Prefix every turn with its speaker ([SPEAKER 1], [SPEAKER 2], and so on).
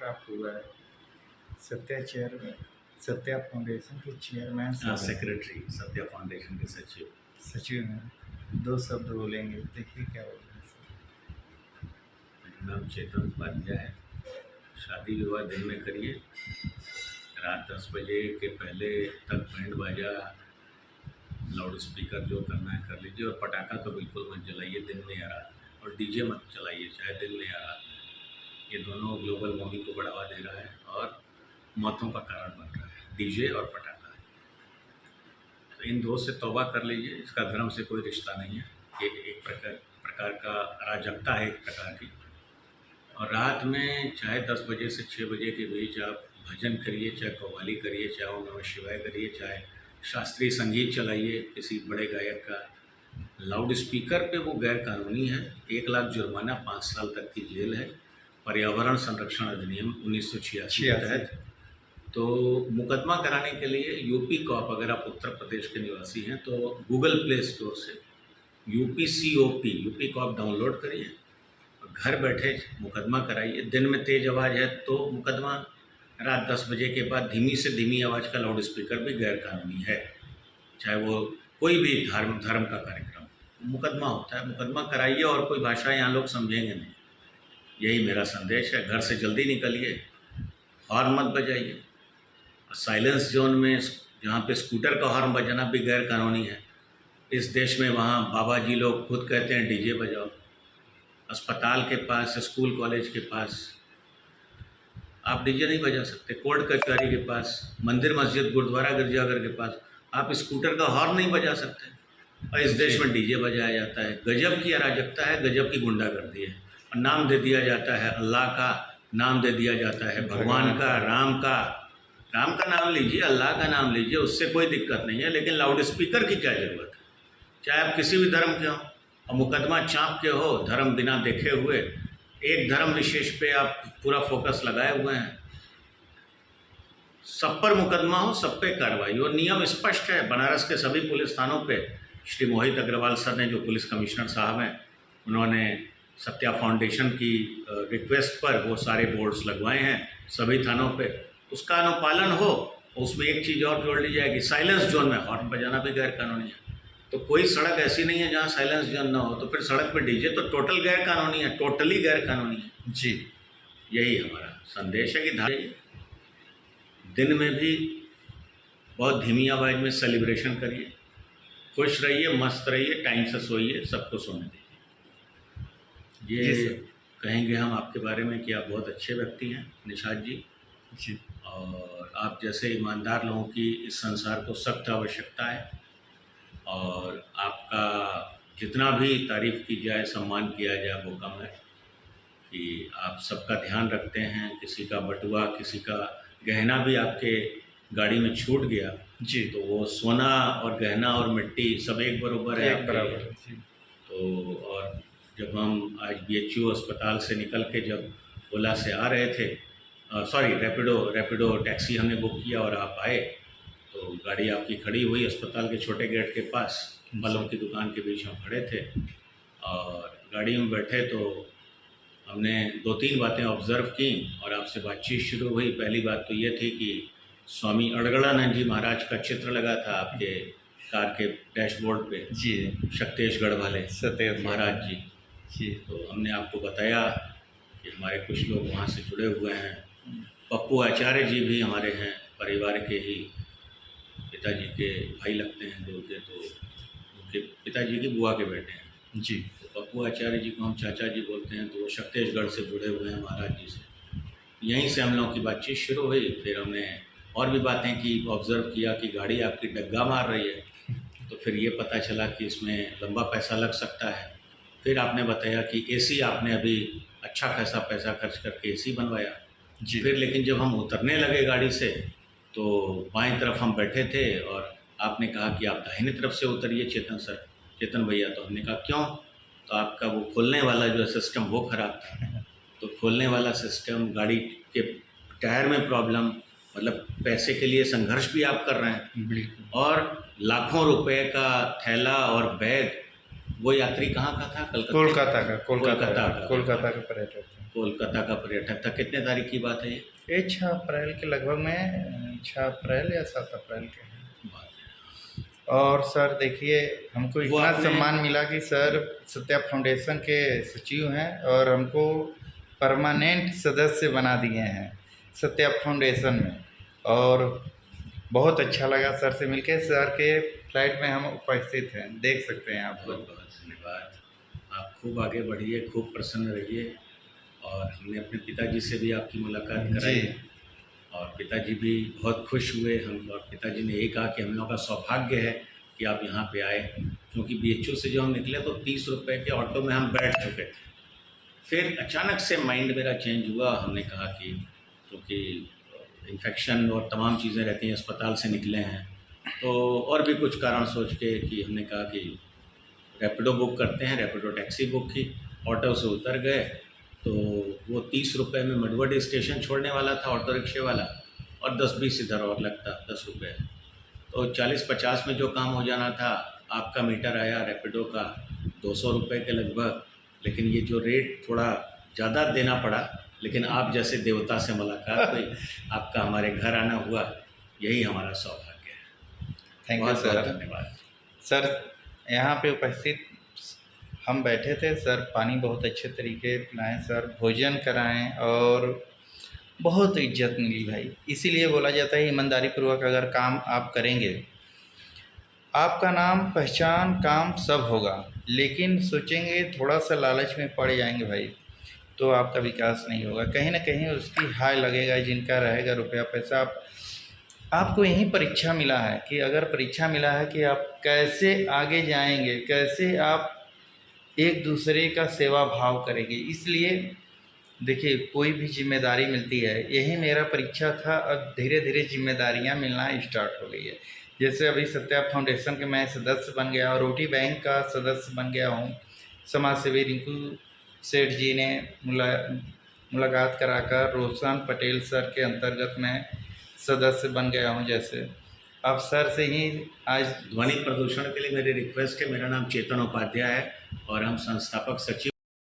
[SPEAKER 1] प्राप्त हुआ है। सत्या फाउंडेशन के चेयरमैन
[SPEAKER 2] सेक्रेटरी, सत्या फाउंडेशन के
[SPEAKER 1] सचिव हैं। 2 शब्द बोलेंगे, देखिए क्या बोलते हैं सर।
[SPEAKER 2] मेरा नाम चेतन उपाध्याय है। शादी विवाह दिन में करिए, रात 10 बजे के पहले तक बैंड बाजा लाउड स्पीकर जो करना है कर लीजिए, और पटाखा तो बिल्कुल मत जलाइए दिन में या रात में, और डीजे मत चलाइए चाहे दिन में या रात में। ये दोनों ग्लोबल वार्मिंग को बढ़ावा दे रहा है और मौतों का कारण बन रहा है, डीजे और पटाखा। तो इन दो से तौबा कर लीजिए, इसका धर्म से कोई रिश्ता नहीं है। ये एक प्रकार का अराजकता है एक प्रकार की। और रात में चाहे 10 बजे से 6 बजे के बीच आप भजन करिए, चाहे कव्वाली करिए, चाहे ओम नमः शिवाय करिए, चाहे शास्त्रीय संगीत चलाइए किसी बड़े गायक का, लाउड स्पीकर पे वो गैर कानूनी है। 1 लाख जुर्माना, 5 साल तक की जेल है। पर्यावरण संरक्षण अधिनियम 1986 के तहत। तो मुकदमा कराने के लिए यूपी कॉप, अगर आप उत्तर प्रदेश के निवासी हैं तो गूगल प्ले स्टोर से यूपी कॉप डाउनलोड करिए और घर बैठे मुकदमा कराइए। दिन में तेज़ आवाज़ है तो मुकदमा, रात 10 बजे के बाद धीमी से धीमी आवाज़ का लाउड स्पीकर भी गैर कानूनी है। चाहे वो कोई भी धर्म का कार्यक्रम, मुकदमा होता है। मुकदमा कराइए और कोई भाषा यहाँ लोग समझेंगे नहीं। यही मेरा संदेश है। घर से जल्दी निकलिए, हॉर्न मत बजाइए। साइलेंस जोन में जहाँ पे स्कूटर का हॉर्न बजाना भी गैर कानूनी है इस देश में, वहाँ बाबा जी लोग खुद कहते हैं डीजे बजाओ। अस्पताल के पास, स्कूल कॉलेज के पास आप डीजे नहीं बजा सकते। कोर्ट कचहरी के पास, मंदिर मस्जिद गुरुद्वारा गिरजाघर के पास आप स्कूटर का हॉर्न नहीं बजा सकते, और इस देश में डीजे बजाया जाता है। गजब की अराजकता है, गजब की गुंडागर्दी है। और नाम दे दिया जाता है अल्लाह का, नाम दे दिया जाता है भगवान का, राम का नाम लीजिए, अल्लाह का नाम लीजिए, उससे कोई दिक्कत नहीं है। लेकिन लाउड स्पीकर की क्या ज़रूरत है? चाहे आप किसी भी धर्म के हों, और मुकदमा चाँप के हो, धर्म बिना देखे हुए एक धर्म विशेष पे आप पूरा फोकस लगाए हुए हैं। सब पर मुकदमा हो, सब पे कार्रवाई हो। नियम स्पष्ट है। बनारस के सभी पुलिस थानों पे श्री मोहित अग्रवाल सर ने, जो पुलिस कमिश्नर साहब हैं, उन्होंने सत्या फाउंडेशन की रिक्वेस्ट पर वो सारे बोर्ड्स लगवाए हैं सभी थानों पे। उसका अनुपालन हो। उसमें एक चीज़ और जोड़ ली जाएगी, साइलेंस जोन में हॉर्न बजाना भी गैर कानूनी है। तो कोई सड़क ऐसी नहीं है जहाँ साइलेंस जोन ना हो, तो फिर सड़क पे डीजे तो टोटल गैर कानूनी है, टोटली गैर कानूनी है जी। यही हमारा संदेश है कि दिन में भी बहुत धीमी आवाज़ में सेलिब्रेशन करिए, खुश रहिए, मस्त रहिए, टाइम से सोइए, सबको सोने दीजिए। ये कहेंगे हम आपके बारे में कि आप बहुत अच्छे व्यक्ति हैं निषाद जी, और आप जैसे ईमानदार लोगों की इस संसार को सख्त आवश्यकता है। और आपका जितना भी तारीफ़ की जाए, सम्मान किया जाए, वो कम है। कि आप सबका ध्यान रखते हैं। किसी का बटुआ, किसी का गहना भी आपके गाड़ी में छूट गया जी, तो वो सोना और गहना और मिट्टी सब एक बराबर है, एक बराबर है। तो और जब हम आज BHU अस्पताल से निकल के जब ओला से आ रहे थे, रैपिडो टैक्सी हमने बुक किया और आप आए, तो गाड़ी आपकी खड़ी हुई अस्पताल के छोटे गेट के पास, फलों की दुकान के बीच हम खड़े थे। और गाड़ी में बैठे तो हमने 2-3 बातें ऑब्ज़र्व की और आपसे बातचीत शुरू हुई। पहली बात तो ये थी कि स्वामी अड़गड़ानंद जी महाराज का चित्र लगा था आपके कार के डैशबोर्ड पे जी, शक्तेशगढ़ वाले महाराज जी। तो हमने आपको बताया कि हमारे कुछ लोग वहाँ से जुड़े हुए हैं। पप्पू आचार्य जी भी हमारे हैं, परिवार के ही पिताजी के भाई लगते हैं दूर के, तो उनके पिताजी की बुआ के बेटे हैं जी। तो पप्पू आचार्य जी को हम चाचा जी बोलते हैं, तो वो शक्तेशगढ़ से जुड़े हुए हैं महाराज जी से। यहीं से हम लोगों की बातचीत शुरू हुई। फिर हमने और भी बातें की, ऑब्ज़र्व किया कि गाड़ी आपकी डग्गा मार रही है, तो फिर ये पता चला कि इसमें लंबा पैसा लग सकता है। फिर आपने बताया कि AC आपने अभी अच्छा खासा पैसा खर्च करके AC बनवाया जी। फिर लेकिन जब हम उतरने लगे गाड़ी से, तो बाएं तरफ हम बैठे थे और आपने कहा कि आप दाहिने तरफ से उतरिए चेतन भैया। तो हमने कहा क्यों? तो आपका वो खोलने वाला जो सिस्टम वो ख़राब था। तो खोलने वाला सिस्टम, गाड़ी के टायर में प्रॉब्लम, मतलब पैसे के लिए संघर्ष भी आप कर रहे हैं। और लाखों रुपए का थैला और बैग, वो यात्री कहाँ का था? कोलकाता का पर्यटक था। कोलकाता का पर्यटक था। कितने तारीख की बात है ये?
[SPEAKER 1] ये 6 अप्रैल के लगभग में, 6 अप्रैल या 7 अप्रैल के हैं।
[SPEAKER 2] बात
[SPEAKER 1] और सर देखिए, हमको
[SPEAKER 2] है। वो
[SPEAKER 1] इतना
[SPEAKER 2] आपने
[SPEAKER 1] सम्मान मिला कि सर सत्या फाउंडेशन के सचिव हैं और हमको परमानेंट सदस्य बना दिए हैं सत्या फाउंडेशन में। और बहुत अच्छा लगा सर से मिलके। सर के फ्लाइट में हम उपस्थित हैं, देख सकते हैं आप
[SPEAKER 2] बहुत
[SPEAKER 1] लोग।
[SPEAKER 2] बहुत धन्यवाद। आप खूब आगे बढ़िए, खूब प्रसन्न रहिए। और हमने अपने पिताजी से भी आपकी मुलाकात कराई
[SPEAKER 1] जी
[SPEAKER 2] और पिताजी भी बहुत खुश हुए। हम और पिताजी ने यही कहा कि हम लोगों का सौभाग्य है कि आप यहाँ पे आए, क्योंकि BHU से जो हम निकले तो 30 रुपये के ऑटो में हम बैठ चुके थे। फिर अचानक से माइंड मेरा चेंज हुआ। हमने कहा कि क्योंकि इन्फेक्शन और तमाम चीज़ें रहती हैं, अस्पताल से निकले हैं, तो और भी कुछ कारण सोच के कि हमने कहा कि रैपिडो बुक करते हैं। रैपिडो टैक्सी बुक की, ऑटो से उतर गए तो वो 30 रुपये में मडवडी स्टेशन छोड़ने वाला था ऑटो रिक्शे वाला, और 10-20 इधर और लगता 10 रुपये। तो 40-50 में जो काम हो जाना था, आपका मीटर आया रैपिडो का 200 रुपये के लगभग। लेकिन ये जो रेट थोड़ा ज़्यादा देना पड़ा, लेकिन आप जैसे देवता से मुलाकात हुई, आपका हमारे घर आना हुआ, यही हमारा सौभाग्य है।
[SPEAKER 1] थैंक यू
[SPEAKER 2] बहुत बहुत
[SPEAKER 1] सर।
[SPEAKER 2] धन्यवाद।
[SPEAKER 1] सर यहाँ पे उपस्थित हम बैठे थे, सर पानी बहुत अच्छे तरीके पिलाएं, सर भोजन कराएं और बहुत इज्जत मिली भाई। इसीलिए बोला जाता है ईमानदारी पूर्वक अगर काम आप करेंगे, आपका नाम पहचान काम सब होगा। लेकिन सोचेंगे थोड़ा सा लालच में पड़ जाएंगे भाई, तो आपका विकास नहीं होगा। कहीं ना कहीं उसकी हाय लगेगा, जिनका रहेगा रुपया पैसा। आपको यही परीक्षा मिला है कि अगर परीक्षा मिला है कि आप कैसे आगे जाएंगे, कैसे आप एक दूसरे का सेवा भाव करेंगे। इसलिए देखिए, कोई भी जिम्मेदारी मिलती है, यही मेरा परीक्षा था। अब धीरे धीरे जिम्मेदारियां मिलना स्टार्ट हो गई है। जैसे अभी सत्या फाउंडेशन के मैं सदस्य बन गया और रोटी बैंक का सदस्य बन गया हूँ। समाज सेवी रिंकू सेठ जी ने मुलाकात कराकर रोशन पटेल सर के अंतर्गत मैं सदस्य बन गया हूँ। जैसे अब सर से ही आज
[SPEAKER 2] ध्वनि प्रदूषण के लिए मेरी रिक्वेस्ट है। मेरा नाम चेतन उपाध्याय है और हम संस्थापक सचिव